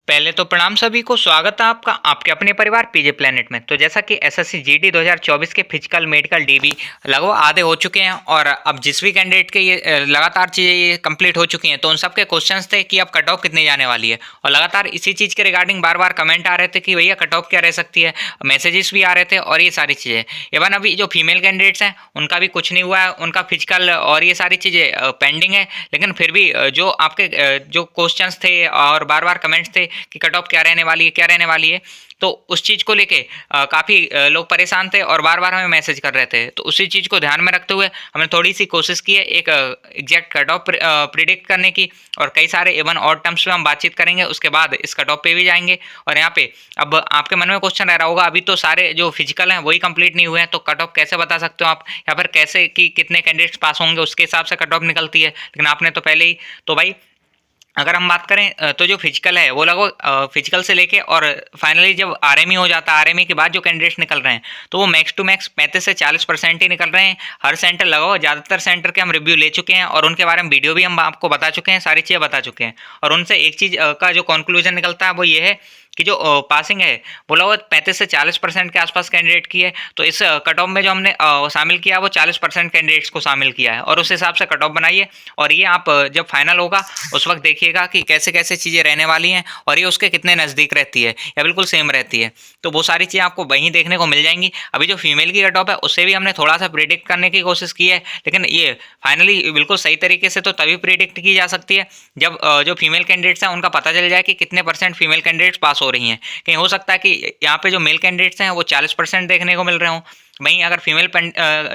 पहले तो प्रणाम सभी को, स्वागत है आपका आपके अपने परिवार पीजे प्लेनेट में। तो जैसा कि एसएससी जीडी 2024 के फिजिकल मेडिकल डीबी लगभग आधे हो चुके हैं और अब जिस भी कैंडिडेट के ये लगातार चीज़ें ये कंप्लीट हो चुकी हैं, तो उन सब के क्वेश्चंस थे कि अब कट ऑफ कितनी जाने वाली है। और लगातार इसी चीज़ के रिगार्डिंग बार बार कमेंट आ रहे थे कि भैया कट ऑफ क्या रह सकती है, मैसेजेस भी आ रहे थे और ये सारी चीज़ें। इवन अभी जो फीमेल कैंडिडेट्स हैं उनका भी कुछ नहीं हुआ है, उनका फिजिकल और ये सारी चीज़ें पेंडिंग है। लेकिन फिर भी जो आपके जो क्वेश्चंस थे और बार बार कमेंट्स थे कि कट ऑफ क्या रहने वाली है, क्या रहने वाली है, तो उस चीज़ को लेके काफ़ी लोग परेशान थे और बार बार हमें मैसेज कर रहे थे। तो उसी चीज़ को ध्यान में रखते हुए हमने थोड़ी सी कोशिश की है एक एग्जैक्ट कट ऑफ प्रिडिक्ट करने की, और कई सारे इवन और टर्म्स पे हम बातचीत करेंगे। उसके बाद इस कट ऑफ पे भी जाएंगे। और यहाँ पे अब आपके मन में क्वेश्चन रह रहा होगा, अभी तो सारे जो फिजिकल हैं वही कंप्लीट नहीं हुए हैं, तो कट ऑफ कैसे बता सकते हो आप, या फिर कैसे कि कितने कैंडिडेट्स पास होंगे उसके हिसाब से कट ऑफ निकलती है। लेकिन आपने तो पहले ही, तो भाई अगर हम बात करें तो जो फिजिकल है वो लगभग फिजिकल से लेके और फाइनली जब आरएमई हो जाता है, आरएमई के बाद जो कैंडिडेट्स निकल रहे हैं तो वो मैक्स टू मैक्स 35 से 40% ही निकल रहे हैं। हर सेंटर लगभग ज़्यादातर सेंटर के हम रिव्यू ले चुके हैं और उनके बारे में वीडियो भी हम आपको बता चुके हैं, सारी चीज़ें बता चुके हैं। और उनसे एक चीज़ का जो कंक्लूजन निकलता है वो ये है कि जो पासिंग है वो लगभग 35 से 40% के आसपास कैंडिडेट की है। तो इस कट ऑफ में जो हमने शामिल किया वो 40% कैंडिडेट्स को शामिल किया है और उस हिसाब से कट ऑफ बनाइए। और ये आप जब फाइनल होगा उस वक्त देखिएगा कि कैसे कैसे चीज़ें रहने वाली हैं और ये उसके कितने नज़दीक रहती है या बिल्कुल सेम रहती है। तो वो सारी चीज़ें आपको वहीं देखने को मिल जाएंगी। अभी जो फीमेल की कट ऑफ है उससे भी हमने थोड़ा सा प्रिडिक्ट करने की कोशिश की है, लेकिन ये फाइनली बिल्कुल सही तरीके से तो तभी प्रिडिक्ट की जा सकती है जब जो फीमेल कैंडिडेट्स हैं उनका पता चल जाए कि कितने परसेंट फीमेल कैंडिडेट्स पास हो रही हैं। कहीं हो सकता है कि यहाँ पे जो मेल कैंडिडेट्स हैं वो 40% देखने को मिल रहे हों, वहीं अगर फीमेल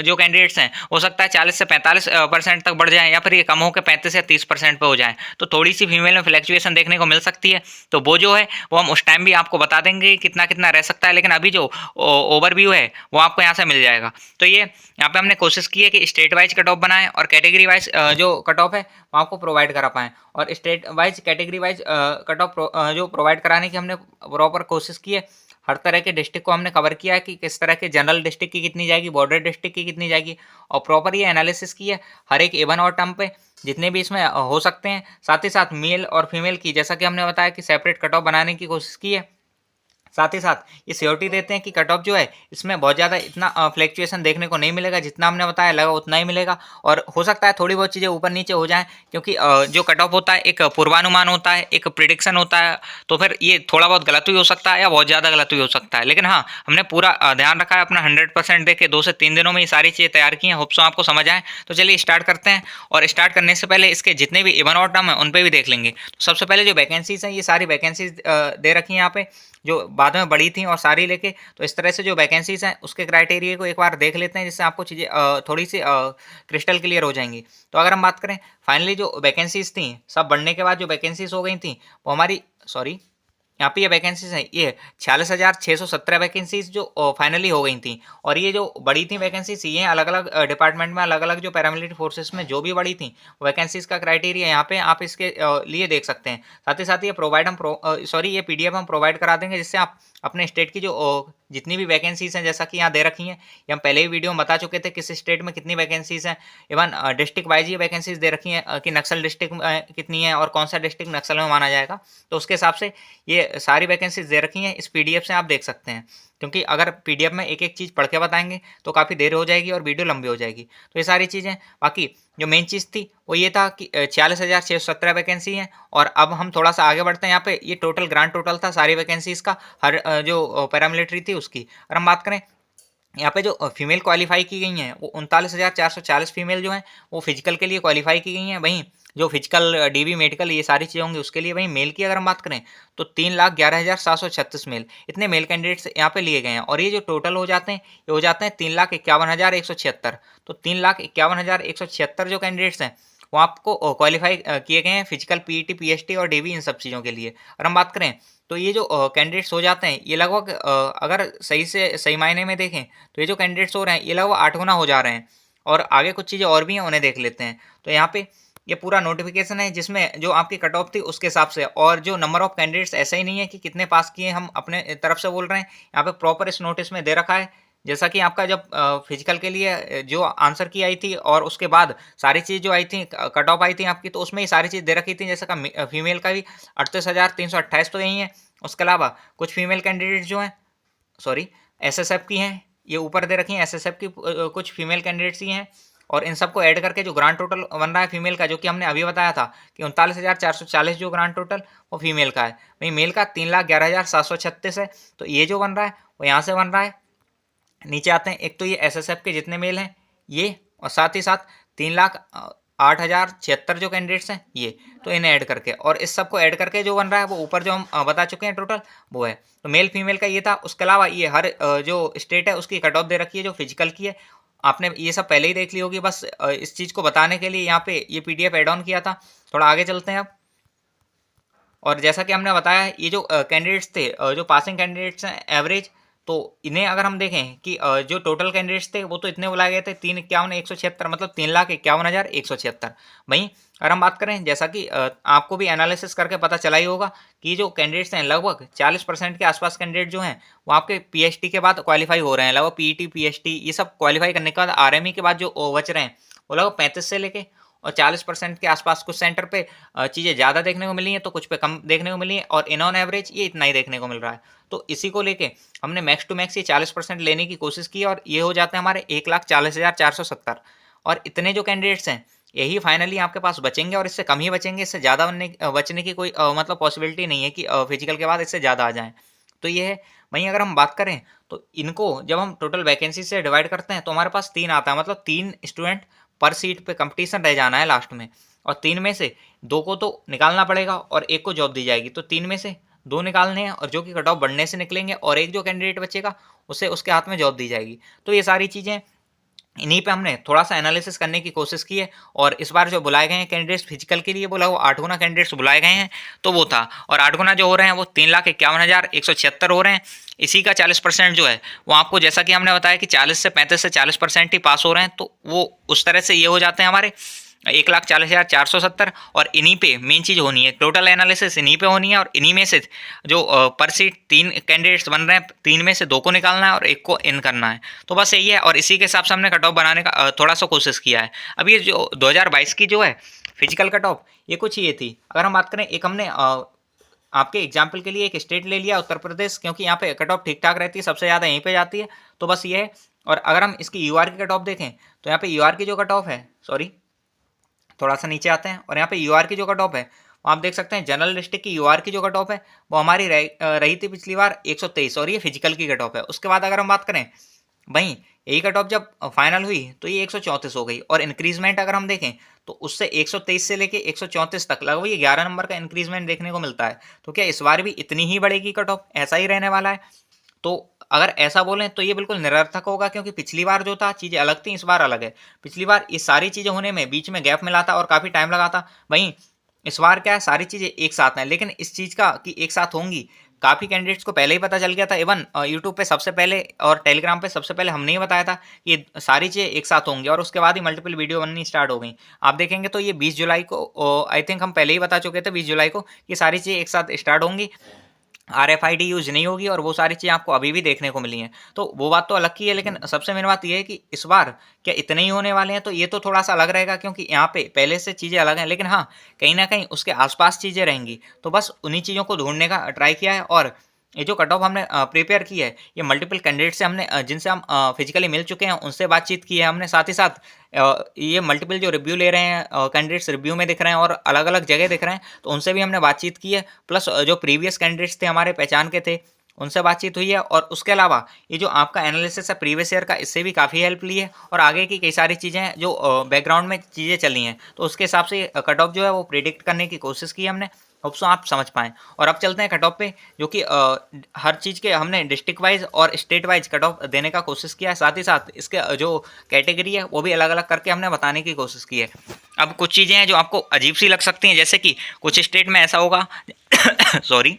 जो कैंडिडेट्स हैं हो सकता है 40 से 45% तक बढ़ जाए, या फिर ये कम होकर 35 या 30% पे हो जाए। तो थोड़ी सी फीमेल में फ्लैक्चुएशन देखने को मिल सकती है। तो वो जो है वो हम उस टाइम भी आपको बता देंगे कितना कितना रह सकता है, लेकिन अभी जो ओवरव्यू है वो आपको यहाँ से मिल जाएगा। तो ये यहाँ पे हमने कोशिश की है कि स्टेट वाइज कट ऑफ बनाएं और कैटेगरी वाइज जो कट ऑफ है वो आपको प्रोवाइड करा पाएँ। और state wise category wise cut off जो प्रोवाइड कराने की हमने प्रॉपर कोशिश की है। हर तरह के डिस्ट्रिक्ट को हमने कवर किया है कि किस तरह के जनरल डिस्ट्रिक्ट की कितनी जाएगी, बॉर्डर डिस्ट्रिक्ट की कितनी जाएगी, और प्रॉपर ये एनालिसिस की है हर एक इवन और टर्म पे जितने भी इसमें हो सकते हैं। साथ ही साथ मेल और फीमेल की, जैसा कि हमने बताया कि सेपरेट कट ऑफ बनाने की कोशिश की है। साथ ही साथ ये श्योरिटी देते हैं कि कट ऑफ जो है इसमें बहुत ज़्यादा इतना फ्लैक्चुएशन देखने को नहीं मिलेगा, जितना हमने बताया लगा उतना ही मिलेगा। और हो सकता है थोड़ी बहुत चीज़ें ऊपर नीचे हो जाएं, क्योंकि जो कट ऑफ होता है एक पूर्वानुमान होता है, एक प्रिडिक्शन होता है। तो फिर ये थोड़ा बहुत गलत भी हो सकता है या बहुत ज़्यादा गलत भी हो सकता है। लेकिन हाँ, हमने पूरा ध्यान रखा है, अपना 100% दे के 2 से 3 दिनों में ये सारी चीज़ें तैयार की हैं। होप सो आपको समझ आए। तो चलिए स्टार्ट करते हैं। और स्टार्ट करने से पहले इसके जितने भी इवन और टर्म है उन पर भी देख लेंगे। तो सबसे पहले जो वैकेंसीज हैं, ये सारी वैकेंसीज दे रखी हैं यहाँ पे, जो बाद में बढ़ी थी और सारी लेके। तो इस तरह से जो वैकेंसीज हैं उसके क्राइटेरिया को एक बार देख लेते हैं, जिससे आपको चीज़ें थोड़ी सी क्रिस्टल क्लियर हो जाएंगी। तो अगर हम बात करें फाइनली जो वैकेंसीज थी, सब बढ़ने के बाद जो वैकेंसीज हो गई थी वो हमारी, सॉरी, यहाँ पे ये वैकेंसीज हैं, ये 46,617 वैकेंसीज जो फाइनली हो गई थी। और ये जो बड़ी थी वैकेंसीज, ये अलग अलग डिपार्टमेंट में, अलग अलग जो पैरामिलिट्री फोर्सेस में जो भी बड़ी थी वैकेंसीज का क्राइटेरिया यहाँ पे आप इसके लिए देख सकते हैं। साथ ही साथ ये प्रोवाइड हम ये पीडीएफ हम प्रोवाइड करा देंगे, जिससे आप अपने स्टेट की जो जितनी भी वैकेंसीज हैं, जैसा कि यहाँ दे रखी हैं, ये हम पहले ही वीडियो में बता चुके थे किस स्टेट में कितनी वैकेंसीज हैं। इवन डिस्ट्रिक्ट वाइज ये वैकेंसीज दे रखी हैं कि नक्सल डिस्ट्रिक्ट में कितनी है और कौन सा डिस्ट्रिक्ट नक्सल में माना जाएगा। तो उसके हिसाब से ये सारी वैकेंसीज दे रखी हैं, इस पीडीएफ से आप देख सकते हैं। क्योंकि अगर पीडीएफ में एक एक चीज़ पढ़ के बताएंगे तो काफ़ी देर हो जाएगी और वीडियो लंबी हो जाएगी। तो ये सारी चीज़ें, बाकी जो मेन चीज़ थी वो ये था कि 46,617 वैकेंसी हैं। और अब हम थोड़ा सा आगे बढ़ते हैं। यहाँ पे ये टोटल ग्रांड टोटल था सारी वैकेंसीज का, हर जो पैरामिलिट्री थी उसकी। और हम बात करें यहाँ पे जो फीमेल क्वालिफाई की गई हैं वो 39,440 फीमेल जो हैं वो फिजिकल के लिए क्वालिफाई की गई हैं। वहीं जो फिजिकल डीबी मेडिकल ये सारी चीज़ें होंगी उसके लिए। वहीं मेल की अगर हम बात करें तो 3,11,736 मेल, इतने मेल कैंडिडेट्स यहाँ पे लिए गए हैं। और ये जो टोटल हो जाते हैं ये हो जाते हैं 3,51,176। तो 3,51,176 जो कैंडिडेट्स हैं वो आपको क्वालिफाई किए गए हैं फिजिकल, पीईटी, पीएचटी और डीबी, इन सब चीज़ों के लिए। और हम बात करें तो ये जो कैंडिडेट्स हो जाते हैं ये लगभग अगर सही से सही मायने में देखें तो ये जो कैंडिडेट्स हो रहे हैं ये लगभग 8 गुना हो जा रहे हैं। और आगे कुछ चीज़ें और भी हैं, उन्हें देख लेते हैं। तो यहाँ पे ये पूरा नोटिफिकेशन है जिसमें जो आपकी कट ऑफ थी उसके हिसाब से, और जो नंबर ऑफ कैंडिडेट्स ऐसा ही नहीं है कि कितने पास किए हम अपने तरफ से बोल रहे हैं। यहाँ पे प्रॉपर इस नोटिस में दे रखा है जैसा कि आपका जब फिजिकल के लिए जो आंसर की आई थी और उसके बाद सारी चीज़ जो आई थी कट ऑफ आई थी आपकी, तो उसमें ये सारी चीज़ दे रखी थी, जैसा का फीमेल का भी 38,328 तो यही है। उसके अलावा कुछ फीमेल कैंडिडेट जो हैं, सॉरी, एसएसएफ की हैं, ये ऊपर दे रखी हैं, एसएसएफ की कुछ फीमेल कैंडिडेट्स ही हैं। और इन सबको ऐड करके जो ग्रांड टोटल बन रहा है फीमेल का, जो कि हमने अभी बताया था कि 39,440 जो ग्रांड टोटल वो फीमेल का है, वहीं मेल का 3,11,736 है। तो ये जो बन रहा है वो यहाँ से बन रहा है। नीचे आते हैं, एक तो ये एसएसएफ के जितने मेल हैं ये, और साथ ही साथ 3,08,076 जो कैंडिडेट्स हैं ये, तो इन्हें ऐड करके और इस सबको ऐड करके जो बन रहा है वो ऊपर जो हम बता चुके हैं टोटल वो है। तो मेल फीमेल का ये था। उसके अलावा ये हर जो स्टेट है उसकी कट ऑफ दे रखी है जो फिजिकल की है, आपने ये सब पहले ही देख ली होगी। बस इस चीज़ को बताने के लिए यहाँ पे ये पीडीएफ ऐड ऑन किया था। थोड़ा आगे चलते हैं अब। और जैसा कि हमने बताया ये जो कैंडिडेट्स थे, जो पासिंग कैंडिडेट्स हैं एवरेज, तो इन्हें अगर हम देखें कि जो टोटल कैंडिडेट्स थे वो तो इतने बुलाए गए थे 351,176, मतलब 3,51,176। वहीं अगर हम बात करें, जैसा कि आपको भी एनालिसिस करके पता चला ही होगा कि जो कैंडिडेट्स हैं लगभग 40% के आसपास कैंडिडेट जो हैं वो आपके पीएचडी के बाद क्वालिफाई हो रहे हैं। लगभग पीईटी पीएचडी ये सब क्वालिफाई करने के बाद आरएमई के बाद जो बच रहे हैं वो लगभग 35 से लेके और 40% के आसपास। कुछ सेंटर पे चीज़ें ज़्यादा देखने को मिली हैं तो कुछ पे कम देखने को मिली है, और इन ऑन एवरेज ये इतना ही देखने को मिल रहा है। तो इसी को लेके हमने मैक्स टू मैक्स ये 40% लेने की कोशिश की और ये हो जाते हैं हमारे 1,40,470। और इतने जो कैंडिडेट्स हैं यही फाइनली आपके पास बचेंगे, और इससे कम ही बचेंगे। इससे ज़्यादा बचने की कोई मतलब पॉसिबिलिटी नहीं है कि फिजिकल के बाद इससे ज़्यादा आ जाएँ। तो ये है। वहीं अगर हम बात करें तो इनको जब हम टोटल वैकेंसी से डिवाइड करते हैं तो हमारे पास 3 आता है, मतलब 3 स्टूडेंट पर सीट पे कंपटीशन रह जाना है लास्ट में, और 3 में से 2 को तो निकालना पड़ेगा और 1 को जॉब दी जाएगी। तो 3 में से 2 निकालने हैं और जो कि कट ऑफ बढ़ने से निकलेंगे, और एक जो कैंडिडेट बचेगा उसे उसके हाथ में जॉब दी जाएगी। तो ये सारी चीज़ें इन्हीं पे हमने थोड़ा सा एनालिसिस करने की कोशिश की है। और इस बार जो बुलाए गए हैं कैंडिडेट्स फिजिकल के लिए बोला वो 8 गुना कैंडिडेट्स बुलाए गए हैं, तो वो था। और 8 गुना जो हो रहे हैं वो 3,51,176 हो रहे हैं। इसी का 40% जो है वो आपको, जैसा कि हमने बताया कि 40 से 35 से 40% ही पास हो रहे हैं, तो वो उस तरह से ये हो जाते हैं हमारे 1,40,470। और इन्हीं पे मेन चीज़ होनी है, टोटल एनालिसिस इन्हीं पे होनी है। और इन्हीं में से जो पर सीट 3 कैंडिडेट्स बन रहे हैं, 3 में से 2 को निकालना है और 1 को इन करना है। तो बस यही है, और इसी के हिसाब से हमने कट ऑफ बनाने का थोड़ा सा कोशिश किया है। अब ये जो 2022 की जो है फिजिकल कट ऑफ, ये कुछ ये थी। अगर हम बात करें, एक हमने आपके एग्जाम्पल के लिए एक स्टेट ले लिया उत्तर प्रदेश, क्योंकि यहाँ पे कट ऑफ ठीक ठाक रहती है, सबसे ज़्यादा यहीं पे जाती है। तो बस ये है। और अगर हम इसकी यूआर की कट ऑफ देखें तो यहाँ पे यूआर की जो कट ऑफ है, सॉरी थोड़ा सा नीचे आते हैं, और यहाँ पे यूआर की जो कट ऑफ है वो आप देख सकते हैं। जनरल डिस्ट्रिक्ट की यूआर की जो कट ऑफ है वो हमारी रही थी पिछली बार 123, और ये फिजिकल की कट ऑफ है। उसके बाद अगर हम बात करें, वहीं यही कट ऑफ जब फाइनल हुई तो ये 134 हो गई, और इंक्रीजमेंट अगर हम देखें तो उससे 123 से लेके 134 तक लगभग ये 11 नंबर का इंक्रीजमेंट देखने को मिलता है। तो क्या इस बार भी इतनी ही बढ़ेगी कट ऑफ, ऐसा ही रहने वाला है? तो अगर ऐसा बोलें तो ये बिल्कुल निरर्थक होगा, क्योंकि पिछली बार जो था चीज़ें अलग थी, इस बार अलग है। पिछली बार ये सारी चीज़ें होने में बीच में गैप मिला था और काफ़ी टाइम लगा था। वहीं इस बार क्या है, सारी चीज़ें एक साथ हैं, लेकिन इस चीज़ का कि एक साथ होंगी काफ़ी कैंडिडेट्स को पहले ही पता चल गया था। इवन यूट्यूब पे सबसे पहले और टेलीग्राम पे सबसे पहले हमने ही बताया था कि ये सारी चीज़ें एक साथ होंगी, और उसके बाद ही मल्टीपल वीडियो बननी स्टार्ट हो गई। आप देखेंगे तो ये 20 जुलाई को, आई थिंक हम पहले ही बता चुके थे 20 जुलाई को, ये सारी चीज़ें एक साथ स्टार्ट होंगी। आरएफआईडी यूज़ नहीं होगी, और वो सारी चीज़ें आपको अभी भी देखने को मिली हैं। तो वो बात तो अलग की है, लेकिन सबसे मेन बात ये है कि इस बार क्या इतने ही होने वाले हैं, तो ये तो थोड़ा सा अलग रहेगा, क्योंकि यहाँ पे पहले से चीज़ें अलग हैं। लेकिन हाँ, कहीं ना कहीं उसके आसपास चीज़ें रहेंगी, तो बस उन्हीं चीज़ों को ढूंढने का ट्राई किया है। और ये जो कट ऑफ हमने प्रिपेयर की है, ये मल्टीपल कैंडिडेट से हमने जिनसे हम फिजिकली मिल चुके हैं उनसे बातचीत की है हमने। साथ ही साथ ये मल्टीपल जो रिव्यू ले रहे हैं कैंडिडेट्स रिव्यू में दिख रहे हैं और अलग अलग जगह दिख रहे हैं, तो उनसे भी हमने बातचीत की है। प्लस जो प्रीवियस कैंडिडेट्स थे हमारे पहचान के थे, उनसे बातचीत हुई है। और उसके अलावा ये जो आपका एनालिसिस है प्रीवियस ईयर का, इससे भी काफ़ी हेल्प ली है। और आगे की कई सारी चीज़ें हैं जो बैकग्राउंड में चीज़ें चली हैं, तो उसके हिसाब से कट ऑफ जो है वो प्रिडिक्ट करने की कोशिश की हमने। होप सो आप समझ पाएँ। और अब चलते हैं कट ऑफ पे, जो कि हर चीज़ के हमने डिस्ट्रिक्ट वाइज और स्टेट वाइज कट ऑफ देने का कोशिश किया है। साथ ही साथ इसके जो कैटेगरी है वो भी अलग अलग करके हमने बताने की कोशिश की है। अब कुछ चीज़ें हैं जो आपको अजीब सी लग सकती हैं, जैसे कि कुछ स्टेट में ऐसा होगा सॉरी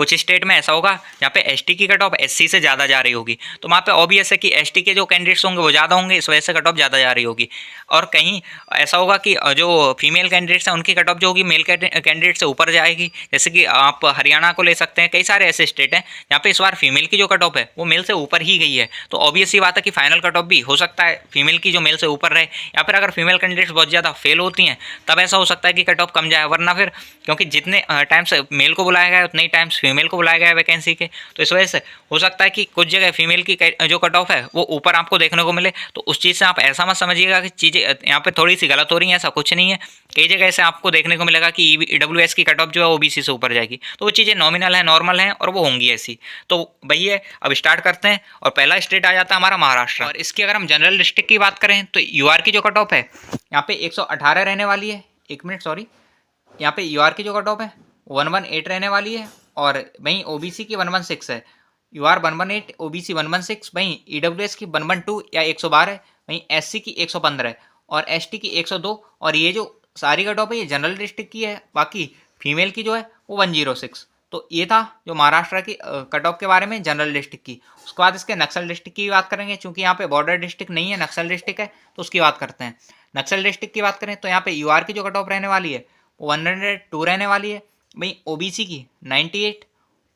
कुछ स्टेट में ऐसा होगा जहाँ पे एसटी की कट ऑफ एससी से ज़्यादा जा रही होगी, तो वहाँ पे ऑब्वियस है कि एसटी के जो कैंडिडेट्स होंगे वो ज़्यादा होंगे, इस वजह से कट ऑफ ज़्यादा जा रही होगी। और कहीं ऐसा होगा कि जो फीमेल कैंडिडेट्स हैं उनकी कट ऑफ जो होगी मेल कैंडिडेट से ऊपर जाएगी। जैसे कि आप हरियाणा को ले सकते हैं, कई सारे ऐसे स्टेट हैं जहाँ पे इस बार फीमेल की जो कट ऑफ है वो मेल से ऊपर ही गई है। तो ऑब्वियस ही बात है कि फाइनल कट ऑफ भी हो सकता है फीमेल की जो मेल से ऊपर रहे, या फिर अगर फीमेल कैंडिडेट्स बहुत ज़्यादा फेल होती हैं तब ऐसा हो सकता है कि कट ऑफ कम जाए। वरना फिर क्योंकि जितने टाइम्स मेल को बुलाया गया उतने ही टाइम्स फीमेल को बुलाया गया है वैकेंसी के, तो इस वजह से हो सकता है कि कुछ जगह फीमेल की जो कट ऑफ है वो ऊपर आपको देखने को मिले। तो उस चीज़ से आप ऐसा मत समझिएगा कि चीज़ें यहाँ पे थोड़ी सी गलत हो रही हैं, ऐसा कुछ नहीं है। कई जगह ऐसे आपको देखने को मिलेगा कि ईडब्ल्यूएस की कट ऑफ जो है ओबीसी से ऊपर जाएगी, तो वो चीज़ें नॉमिनल है, नॉर्मल हैं और वो होंगी ऐसी। तो वही है, अब स्टार्ट करते हैं। और पहला स्टेट आ जाता है हमारा महाराष्ट्र। और इसकी अगर हम जनरल डिस्ट्रिक्ट की बात करें तो यूआर की जो कट ऑफ है यहाँ पे 118 रहने वाली है। एक मिनट सॉरी, यहाँ पे यूआर की जो कट ऑफ है 118 रहने वाली है। और वहीं ओबीसी की 116 है। यूआर 118, ओबीसी 116, वहीं ईडब्ल्यूएस की 112 या 112 है, वहीं एससी की 115 है और एसटी की 102। और ये जो सारी कट ऑफ है ये जनरल डिस्ट्रिक्ट की है, बाकी फीमेल की जो है वो 106। तो ये था जो महाराष्ट्र की कट ऑफ के बारे में जनरल डिस्ट्रिक्ट की। उसके बाद इसके नक्सल डिस्ट्रिक्ट की बात करेंगे, क्योंकि यहाँ पे बॉर्डर डिस्ट्रिक्ट नहीं है, नक्सल डिस्ट्रिक्ट है, तो उसकी बात करते हैं। नक्सल डिस्ट्रिक्ट की बात करें तो यहाँ पे यूआर की जो कट ऑफ रहने वाली है वो 102 रहने वाली है, वहीं ओबीसी की 98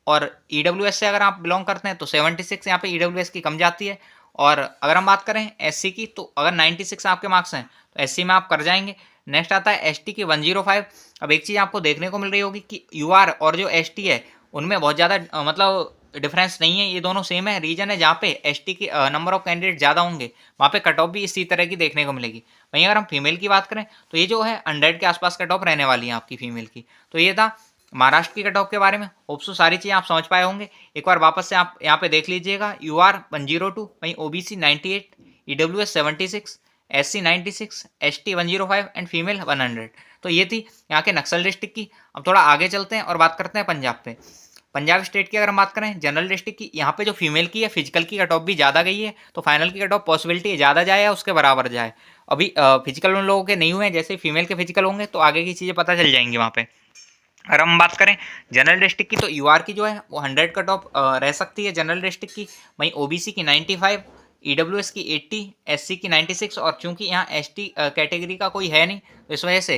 और ईडब्ल्यूएस से अगर आप बिलोंग करते हैं तो 76 यहाँ पे ईडब्ल्यूएस की कम जाती है। और अगर हम बात करें एससी की तो अगर 96 आपके मार्क्स हैं तो एससी में आप कर जाएंगे। नेक्स्ट आता है एसटी की 105। अब एक चीज़ आपको देखने को मिल रही होगी कि यूआर और जो एसटी है उनमें बहुत ज़्यादा मतलब डिफरेंस नहीं है, ये दोनों सेम है। रीजन है जहाँ पे एसटी की नंबर ऑफ कैंडिडेट ज़्यादा होंगे वहाँ पे कट ऑफ भी इसी तरह की देखने को मिलेगी। वहीं अगर हम फीमेल की बात करें तो ये जो है 100 के आसपास कट ऑफ रहने वाली है आपकी फीमेल की। तो ये था महाराष्ट्र की कट ऑफ के बारे में। होप्सो सारी चीज़ें आप समझ पाए होंगे। एक बार वापस से आप यहाँ पे देख लीजिएगा, यूआर 102, वहीं OBC 98, EWS 76, SC 96, ST 105 and female 100। तो ये थी यहाँ के नक्सल डिस्ट्रिक्ट की। अब थोड़ा आगे चलते हैं और बात करते हैं पंजाब पे। पंजाब स्टेट की अगर हम बात करें जनरल डिस्ट्रिक्ट की, यहाँ पे जो फीमेल की है फिजिकल की कट ऑफ भी ज़्यादा गई है, तो फाइनल की कट ऑफ पॉसिबिलिटी है ज़्यादा जाए या उसके बराबर जाए। अभी फिजिकल उन लोगों के नहीं हुए हैं, जैसे फीमेल के फिजिकल होंगे तो आगे की चीज़ें पता चल जाएंगी वहाँ पे। अगर हम बात करें जनरल डिस्ट्रिक्ट की तो यूआर की जो है वो 100 कट ऑफ रह सकती है जनरल डिस्ट्रिक्ट की, वहीं ओबीसी की 95, ईडब्ल्यूएस की 80, एससी की 96। और चूंकि यहाँ एसटी कैटेगरी का कोई है नहीं तो इस वजह से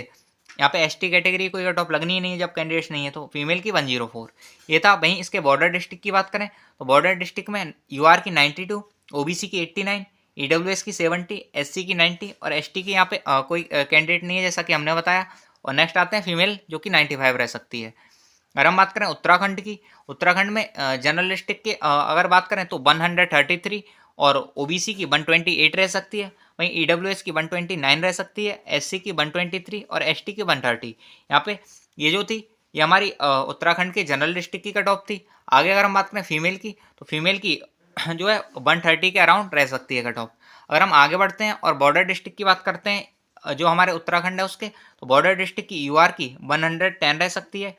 यहाँ पे एसटी कैटेगरी कोई कट ऑफ लगनी ही नहीं है जब कैंडिडेट्स नहीं है, तो फीमेल की 104। ये था। वहीं इसके बॉर्डर डिस्ट्रिक्ट की बात करें तो बॉर्डर डिस्ट्रिक्ट में यूआर की 92, ओबीसी की 89, ईडब्ल्यूएस की 70, एससी की 90 और एसटी की यहाँ पे कोई कैंडिडेट नहीं है जैसा कि हमने बताया। और नेक्स्ट आते हैं फीमेल जो कि 95 रह सकती है। अगर हम बात करें उत्तराखंड की, उत्तराखंड में जनरल डिस्ट्रिक्ट की अगर बात करें तो 133 और ओबीसी की 128 रह सकती है, वहीं ईडब्ल्यूएस की 129 रह सकती है, एससी की 123 और एसटी की 130। यहाँ पे ये जो थी ये हमारी उत्तराखंड के जनरल डिस्ट्रिक्ट की कट ऑफ थी। आगे अगर हम बात करें फीमेल की तो फीमेल की जो है 130 के अराउंड रह सकती है कट ऑफ। अगर हम आगे बढ़ते हैं और बॉर्डर डिस्ट्रिक्ट की बात करते हैं जो हमारे उत्तराखंड है उसके, तो बॉर्डर डिस्ट्रिक्ट की यूआर की 110 रह सकती है।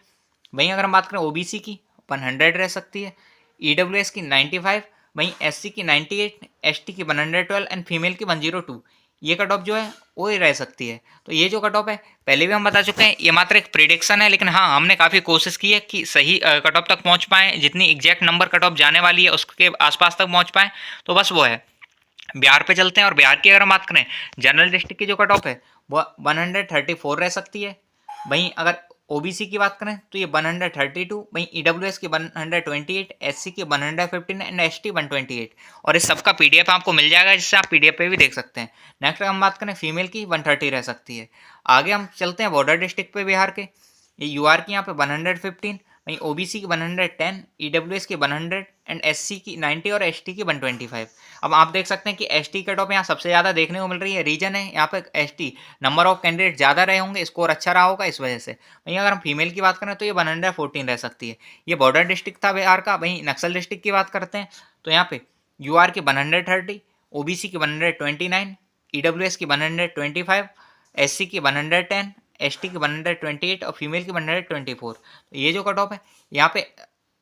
वहीं अगर हम बात करें ओबीसी की 100 रह सकती है, ईडब्ल्यूएस की 95, वहीं एससी की 98, एसटी की 112 एंड फीमेल की 102। ये कट ऑफ जो है वो ही रह सकती है। तो ये जो कट ऑफ है पहले भी हम बता चुके हैं, ये मात्र एक प्रिडिक्शन है, लेकिन हाँ हमने काफ़ी कोशिश की है कि सही कट ऑफ तक पहुँच पाएँ, जितनी एग्जैक्ट नंबर कट ऑफ जाने वाली है उसके आसपास तक पहुँच पाएँ। तो बस वो है। बिहार पे चलते हैं और बिहार की अगर हम बात करें जनरल डिस्ट्रिक्ट की जो कट ऑफ है वो 134 रह सकती है। वहीं अगर ओबीसी की बात करें तो ये 132, वहीं ईडब्ल्यूएस की 128, एससी की 115 एंड एसटी 128। और इस सबका पीडीएफ आपको मिल जाएगा, जिससे आप पीडीएफ पे भी देख सकते हैं। नेक्स्ट हम बात करें फीमेल की 130 रह सकती है। आगे हम चलते हैं बॉर्डर डिस्ट्रिक्ट पे बिहार के। ये यूआर की यहाँ पे 115, वहीं ओबीसी की 110, ईडब्ल्यूएस की 100 एंड एससी की 90 और एसटी की 125। अब आप देख सकते हैं कि एसटी कट ऑफ यहाँ सबसे ज़्यादा देखने को मिल रही है। रीजन है यहाँ पे एसटी नंबर ऑफ कैंडिडेट ज़्यादा रहे होंगे, स्कोर अच्छा रहा होगा इस वजह से। वहीं अगर हम फीमेल की बात करें तो ये 114 रह सकती है। ये बॉर्डर डिस्ट्रिक्ट था बिहार का। वहीं नक्सल डिस्ट्रिक्ट की बात करते हैं तो यहाँ पे यूआर की 130, ओबीसी की 129, ईडब्ल्यूएस की 125, एससी की 110, एसटी की 128 और फीमेल की 124। तो ये जो कट ऑफ है यहाँ पे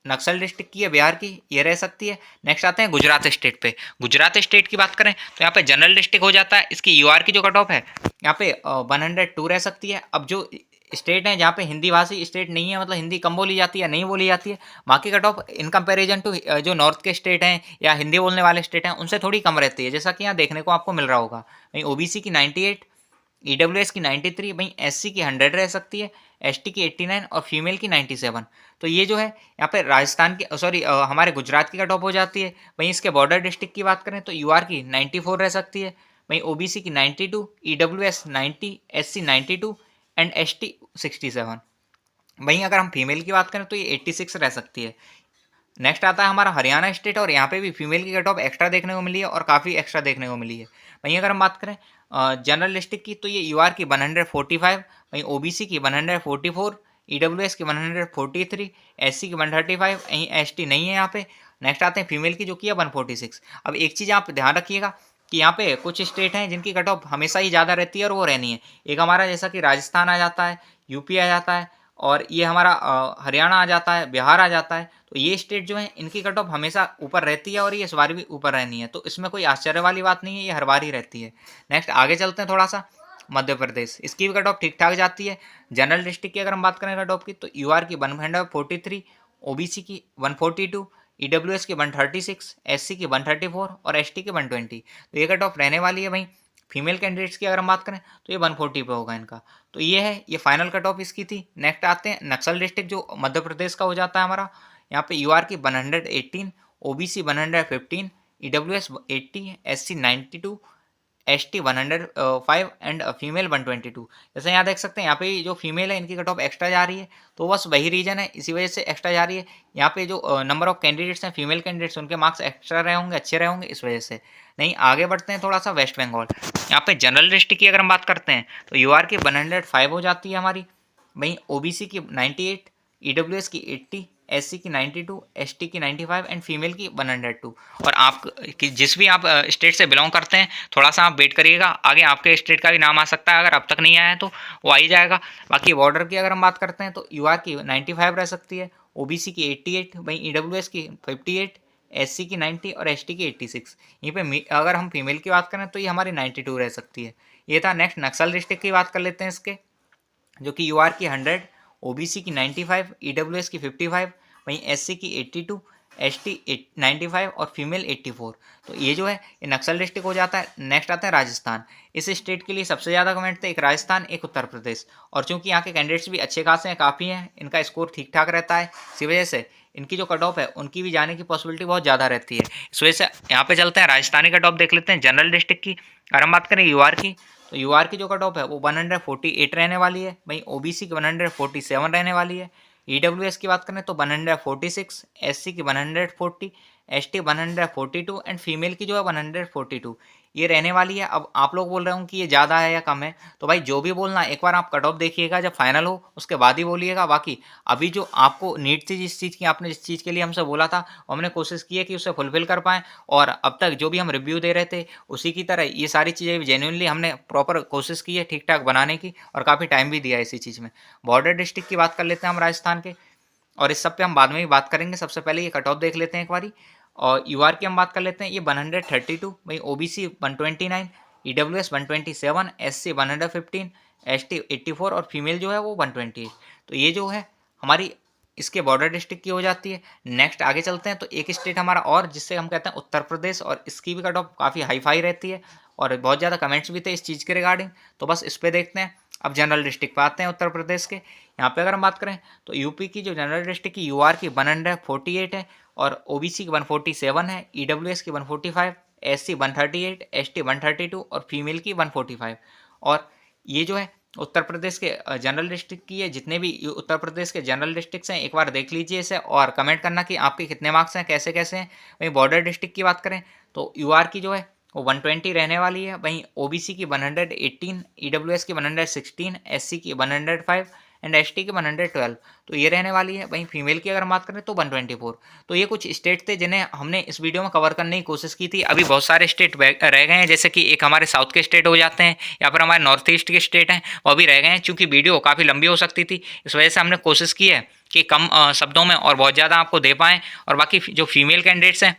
नक्सल डिस्ट्रिक्ट की है बिहार की, ये रह सकती है। नेक्स्ट आते हैं गुजरात स्टेट पे। गुजरात स्टेट की बात करें तो यहाँ पे जनरल डिस्ट्रिक्ट हो जाता है। इसकी यूआर की जो कट ऑफ है यहाँ पे 102 रह सकती है। अब जो स्टेट हैं जहाँ पे हिंदी भाषी स्टेट नहीं है, मतलब हिंदी कम बोली जाती है, नहीं बोली जाती है, वहाँ की cut off in comparison to जो नॉर्थ के स्टेट हैं या हिंदी बोलने वाले स्टेट हैं उनसे थोड़ी कम रहती है, जैसा कि यहाँ देखने को आपको मिल रहा होगा। वहीं ओबीसी की 98, ईडब्ल्यूएस की 93, वहीं एससी की 100 रह सकती है, एसटी की 89 और फीमेल की 97। तो ये जो है यहाँ पे राजस्थान की सॉरी हमारे गुजरात की कट ऑफ हो जाती है। वहीं इसके बॉर्डर डिस्ट्रिक्ट की बात करें तो यूआर की 94 रह सकती है, वहीं ओबीसी की 92, ईडब्ल्यूएस 90, एससी 92 एंड एसटी 67। वहीं अगर हम फीमेल की बात करें तो ये 86 रह सकती है। नेक्स्ट आता है हमारा हरियाणा स्टेट, और यहाँ पे भी फीमेल की कट ऑफ एक्स्ट्रा देखने को मिली है और काफ़ी एक्स्ट्रा देखने को मिली है। वहीं अगर हम बात करें जनरल डिस्ट्रिक्ट की तो ये यूआर की 145, वहीं ओबीसी की 144, ईडब्ल्यूएस की 143, एससी की 135, वहीं एसटी नहीं है यहाँ पे। नेक्स्ट आते हैं फीमेल की जो कि है 146। अब एक चीज़ आप ध्यान रखिएगा कि यहाँ पे कुछ स्टेट हैं जिनकी कट ऑफ हमेशा ही ज़्यादा रहती है और वो रहनी है। एक हमारा जैसा कि राजस्थान आ जाता है, यूपी आ जाता है, और ये हमारा हरियाणा आ जाता है, बिहार आ जाता है। तो ये स्टेट जो है इनकी कट ऑफ हमेशा ऊपर रहती है और ये इस बार भी ऊपर रहनी है, तो इसमें कोई आश्चर्य वाली बात नहीं है, ये हर बार ही रहती है। नेक्स्ट आगे चलते हैं थोड़ा सा मध्य प्रदेश, इसकी भी कट ऑफ ठीक ठाक जाती है। जनरल डिस्ट्रिक्ट की अगर हम बात करें कट ऑफ की तो यूआर की 143, ओबीसी की 142, ईडब्ल्यूएस की 136, एससी की 134 और एसटी की 120। तो ये कट ऑफ रहने वाली है। वहीं फीमेल कैंडिडेट्स की अगर हम बात करें तो ये 140 पे होगा इनका। तो ये है, ये फाइनल कट ऑफ इसकी थी। नेक्स्ट आते हैं नक्सल डिस्ट्रिक्ट जो मध्य प्रदेश का हो जाता है हमारा। यहाँ पे यूआर की 118, OBC 115, EWS 80, SC 92, ST 105 and female 122। जैसे यहाँ देख सकते हैं, यहाँ पे जो फीमेल है इनकी कट ऑफ एक्स्ट्रा जा रही है, तो बस वही रीजन है, इसी वजह से एक्स्ट्रा जा रही है। यहाँ पे जो नंबर ऑफ कैंडिडेट्स हैं फीमेल कैंडिडेट्स, उनके मार्क्स एक्स्ट्रा रहे होंगे, अच्छे रहे होंगे, इस वजह से। नहीं, आगे बढ़ते हैं थोड़ा सा वेस्ट बंगाल। यहाँ पे जनरल डिस्ट्रिक्ट की अगर हम बात करते हैं तो यूआर की 105 हो जाती है हमारी, वहीं ओबीसी की 98, ईडब्ल्यूएस की 80, एससी की 92, एसटी की 95 एंड फीमेल की 102। और आप जिस भी आप स्टेट से बिलोंग करते हैं थोड़ा सा आप वेट करिएगा, आगे आपके स्टेट का भी नाम आ सकता है, अगर अब तक नहीं आया है तो वो आ ही जाएगा। बाकी बॉर्डर की अगर हम बात करते हैं तो यूआर की 95 रह सकती है, ओबीसी की 88, वहीं ईडब्ल्यूएस की 58, एससी की 90 और एसटी की 86। यहीं पे अगर हम फीमेल की बात करें तो ये हमारी 92 रह सकती है। ये था। नेक्स्ट नक्सल डिस्ट्रिक्ट की बात कर लेते हैं इसके, जो कि यूआर की 100, ओबीसी की 95, ईडब्ल्यूएस की 55, वहीं एससी की 82, एसटी 95 और फीमेल 84। तो ये जो है ये नक्सल डिस्ट्रिक्ट हो जाता है। नेक्स्ट आता है राजस्थान। इस स्टेट के लिए सबसे ज़्यादा कमेंट थे, एक राजस्थान एक उत्तर प्रदेश, और चूंकि यहाँ के कैंडिडेट्स भी अच्छे खासे हैं, काफ़ी हैं, इनका स्कोर ठीक ठाक रहता है, इसी वजह से इनकी जो कट ऑफ है उनकी भी जाने की पॉसिबिलिटी बहुत ज़्यादा रहती है। इस वजह से यहाँ पे चलते हैं राजस्थानी कट ऑफ देख लेते हैं जनरल डिस्ट्रिक्ट की। अगर हम बात करें यूआर की तो यूआर की जो कट ऑफ है वो 148 रहने वाली है, वहीं ओबीसी की 147 रहने वाली है, ईडब्ल्यूएस की बात करें तो 146, एससी की 140, एसटी 142 एंड फीमेल की जो है 142 ये रहने वाली है। अब आप लोग बोल रहे हो कि ये ज़्यादा है या कम है, तो भाई जो भी बोलना एक बार आप कट ऑफ देखिएगा, जब फाइनल हो उसके बाद ही बोलिएगा। बाकी अभी जो आपको नीड थी जिस चीज़ की, आपने जिस चीज़ के लिए हमसे बोला था, हमने कोशिश की है कि उसे फुलफिल कर पाएँ, और अब तक जो भी हम रिव्यू दे रहे थे उसी की तरह ये सारी चीज़ें जेन्युइनली हमने प्रॉपर कोशिश की है ठीक ठाक बनाने की, और काफ़ी टाइम भी दिया है इसी चीज़ में। बॉर्डर डिस्ट्रिक्ट की बात कर लेते हैं हम राजस्थान के, और इस सब पे हम बाद में भी बात करेंगे। सबसे पहले ये कट ऑफ देख लेते हैं एक बारी, और यूआर की हम बात कर लेते हैं। ये 132, वहीं ओबीसी 129, ईडब्ल्यूएस 127, एससी 115, एसटी 84 और फीमेल जो है वो 128। तो ये जो है हमारी इसके बॉर्डर डिस्ट्रिक्ट की हो जाती है। नेक्स्ट आगे चलते हैं तो एक स्टेट हमारा और जिससे हम कहते हैं उत्तर प्रदेश, और इसकी भी कट ऑफ काफ़ी हाई फाई रहती है, और बहुत ज़्यादा कमेंट्स भी थे इस चीज़ के रिगार्डिंग, तो बस इस पर देखते हैं। अब जनरल डिस्ट्रिक्ट पे आते हैं उत्तर प्रदेश के। यहाँ पे अगर हम बात करें तो यूपी की जो जनरल डिस्ट्रिक्ट की यूआर की 148 है, और ओबीसी की 147 है, ईडब्ल्यूएस की 145, एससी 138, एसटी 132 और फीमेल की 145। और ये जो है उत्तर प्रदेश के जनरल डिस्ट्रिक्ट की है। जितने भी उत्तर प्रदेश के जनरल डिस्ट्रिक्ट्स हैं एक बार देख लीजिए इसे, और कमेंट करना कि आपके कितने मार्क्स हैं, कैसे कैसे हैं। वहीं बॉर्डर डिस्ट्रिक्ट की बात करें तो यूआर की जो है वो 120 रहने वाली है, वहीं ओबीसी की 118, ईडब्ल्यूएस की 116, एससी की 105 एंड एसटी की 112। तो ये रहने वाली है। वहीं फीमेल की अगर हम बात करें तो 124। तो ये कुछ स्टेट थे जिन्हें हमने इस वीडियो में कवर करने की कोशिश की थी। अभी बहुत सारे स्टेट रह गए हैं, जैसे कि एक हमारे साउथ के स्टेट हो जाते हैं, या फिर हमारे नॉर्थ ईस्ट के स्टेट हैं वो भी रह गए हैं। चूँकि वीडियो काफ़ी लंबी हो सकती थी, इस वजह से हमने कोशिश की है कि कम शब्दों में और बहुत ज़्यादा आपको दे पाएँ। और बाकी जो फीमेल कैंडिडेट्स हैं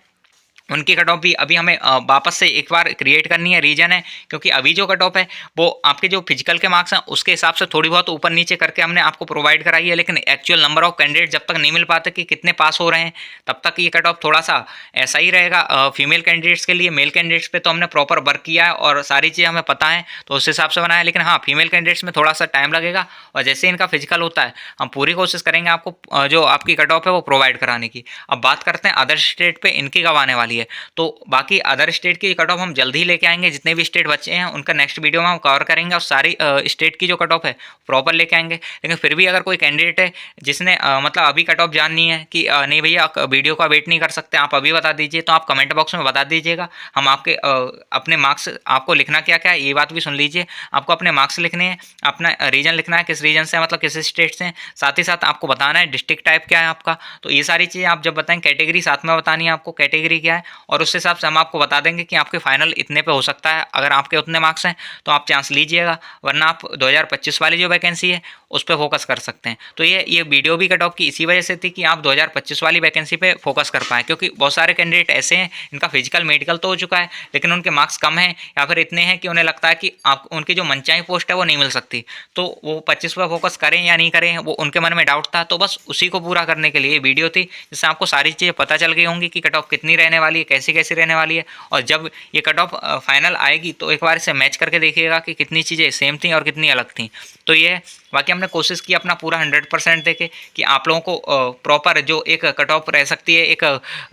उनकी कट ऑफ भी अभी हमें वापस से एक बार क्रिएट करनी है। रीजन है क्योंकि अभी जो कट ऑफ है वो आपके जो फिजिकल के मार्क्स हैं उसके हिसाब से थोड़ी बहुत ऊपर नीचे करके हमने आपको प्रोवाइड कराई है, लेकिन एक्चुअल नंबर ऑफ कैंडिडेट जब तक नहीं मिल पाते कि कितने पास हो रहे हैं तब तक ये कट ऑफ थोड़ा सा ऐसा ही रहेगा फीमेल कैंडिडेट्स के लिए। मेल कैंडिडेट्स पे तो हमने प्रॉपर वर्क किया है और सारी चीज़ें हमें पता है तो उस हिसाब से बनाया, लेकिन हाँ फीमेल कैंडिडेट्स में थोड़ा सा टाइम लगेगा और जैसे इनका फिजिकल होता है हम पूरी कोशिश करेंगे आपको जो आपकी कट ऑफ है वो प्रोवाइड कराने की। अब बात करते हैं अदर स्टेट पे इनकी कब आने वाली है, तो बाकी अदर स्टेट की कट ऑफ हम जल्द ही लेके आएंगे। जितने भी स्टेट बचे हैं उनका नेक्स्ट वीडियो में हम कवर करेंगे और सारी स्टेट की जो कट ऑफ है प्रॉपर लेके आएंगे। लेकिन फिर भी अगर कोई कैंडिडेट है जिसने मतलब अभी कट ऑफ जाननी है कि नहीं भैया वीडियो का वेट नहीं कर सकते आप अभी बता दीजिए, तो आप कमेंट बॉक्स में बता दीजिएगा। हम आपके अपने मार्क्स आपको लिखना क्या क्या है ये बात भी सुन लीजिए। आपको अपने मार्क्स लिखने हैं, अपना रीजन लिखना है किस रीजन से मतलब किस स्टेट से, साथ ही साथ आपको बताना है डिस्ट्रिक्ट टाइप क्या है आपका। तो ये सारी चीज़ें आप जब बताएं, कैटेगरी साथ में बतानी है आपको कैटेगरी क्या है, और उस हिसाब से हम आपको बता देंगे कि आपके फाइनल इतने पे हो सकता है। अगर आपके उतने मार्क्स हैं तो आप चांस लीजिएगा, वरना आप 2025 वाली जो वैकेंसी है उस पर फोकस कर सकते हैं। तो ये वीडियो भी कट ऑफ की इसी वजह से थी कि आप 2025 वाली वैकेंसी पे फोकस कर पाएँ, क्योंकि बहुत सारे कैंडिडेट ऐसे हैं इनका फिजिकल मेडिकल तो हो चुका है लेकिन उनके मार्क्स कम हैं या फिर इतने हैं कि उन्हें लगता है कि आप उनकी जो मनचाही पोस्ट है वो नहीं मिल सकती, तो वो 25 पर फोकस करें या नहीं करें वो उनके मन में डाउट था। तो बस उसी को पूरा करने के लिए वीडियो थी, जिससे आपको सारी चीज़ें पता चल गई होंगी कि कट ऑफ कितनी रहने वाली है, कैसी कैसी रहने वाली है। और जब ये कट ऑफ फाइनल आएगी तो एक बार इसे मैच करके देखिएगा कि कितनी चीज़ें सेम थी और कितनी अलग थी। तो ये बाकी हमने कोशिश की अपना पूरा 100% देके कि आप लोगों को प्रॉपर जो एक कट ऑफ रह सकती है, एक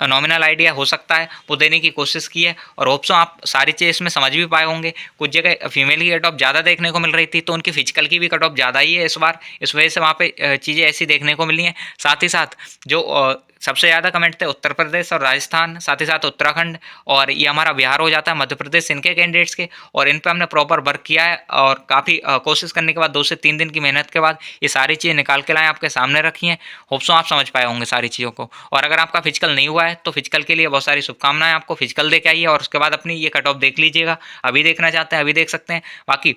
नॉमिनल आइडिया हो सकता है वो देने की कोशिश की है। और होप सो आप सारी चीज़ इसमें समझ भी पाए होंगे। कुछ जगह फीमेल की कट ऑफ ज़्यादा देखने को मिल रही थी तो उनकी फिजिकल की भी कट ऑफ ज़्यादा ही है इस बार, इस वजह से वहाँ पे चीज़ें ऐसी देखने को मिली हैं। साथ ही साथ जो सबसे ज़्यादा कमेंट थे उत्तर प्रदेश और राजस्थान, साथ ही साथ उत्तराखंड और ये हमारा बिहार हो जाता है, मध्य प्रदेश इनके कैंडिडेट्स के, और इन पे हमने प्रॉपर वर्क किया है और काफ़ी कोशिश करने के बाद 2 से 3 दिन की मेहनत के बाद ये सारी चीज़ें निकाल के लाएँ आपके सामने रखी हैं। होप सो आप समझ पाए होंगे सारी चीज़ों को। और अगर आपका फिजिकल नहीं हुआ है तो फिजिकल के लिए बहुत सारी शुभकामनाएं, आपको फिजिकल दे के आइए और उसके बाद अपनी ये कट ऑफ देख लीजिएगा। अभी देखना चाहते हैं अभी देख सकते हैं। बाकी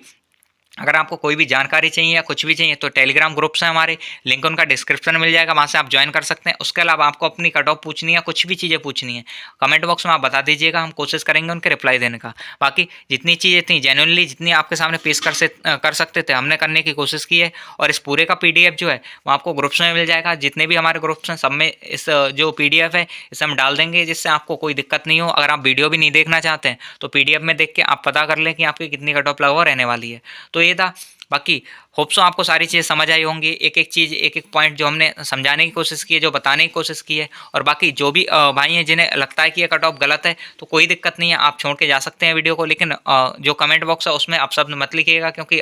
अगर आपको कोई भी जानकारी चाहिए या कुछ भी चाहिए तो टेलीग्राम ग्रुप्स हैं हमारे, लिंक उनका डिस्क्रिप्शन में मिल जाएगा, वहाँ से आप ज्वाइन कर सकते हैं। उसके अलावा आपको अपनी कट ऑफ पूछनी है, कुछ भी चीज़ें पूछनी है कमेंट बॉक्स में आप बता दीजिएगा, हम कोशिश करेंगे उनके रिप्लाई देने का। बाकी जितनी चीज़ें थी जेन्युइनली जितनी आपके सामने पेश कर सकते थे हमने करने की कोशिश की है। और इस पूरे का PDF जो है वो आपको ग्रुप्स में मिल जाएगा। जितने भी हमारे ग्रुप्स हैं सब में इस जो PDF है इसे हम डाल देंगे, जिससे आपको कोई दिक्कत नहीं हो। अगर आप वीडियो भी नहीं देखना चाहते हैं तो PDF में देख के आप पता कर लें कि आपकी कितनी कट ऑफ लगभग रहने वाली है। तो ये था। बाकी होप सो आपको सारी चीज़ें समझ आई होंगी, एक एक चीज़ एक एक पॉइंट जो हमने समझाने की कोशिश की है, जो बताने की कोशिश की है। और बाकी जो भी भाई हैं जिन्हें लगता है कि ये कट ऑफ गलत है तो कोई दिक्कत नहीं है, आप छोड़ के जा सकते हैं वीडियो को। लेकिन जो कमेंट बॉक्स है उसमें आप शब्द मत लिखिएगा, क्योंकि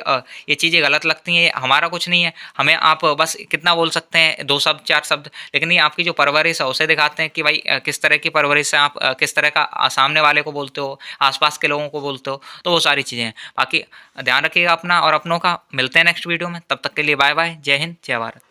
ये चीज़ें गलत लगती हैं, हमारा कुछ नहीं है। हमें आप बस कितना बोल सकते हैं 2 शब्द 4 शब्द, लेकिन ये आपकी जो परवरिश है उसे दिखाते हैं कि भाई किस तरह की परवरिश है, आप किस तरह का सामने वाले को बोलते हो, आसपास के लोगों को बोलते हो, तो वो सारी चीज़ें हैं। बाकी ध्यान रखिएगा अपना और अपनों का। मिलते हैं नेक्स्ट वीडियो में, तब तक के लिए बाय बाय, जय हिंद जय भारत।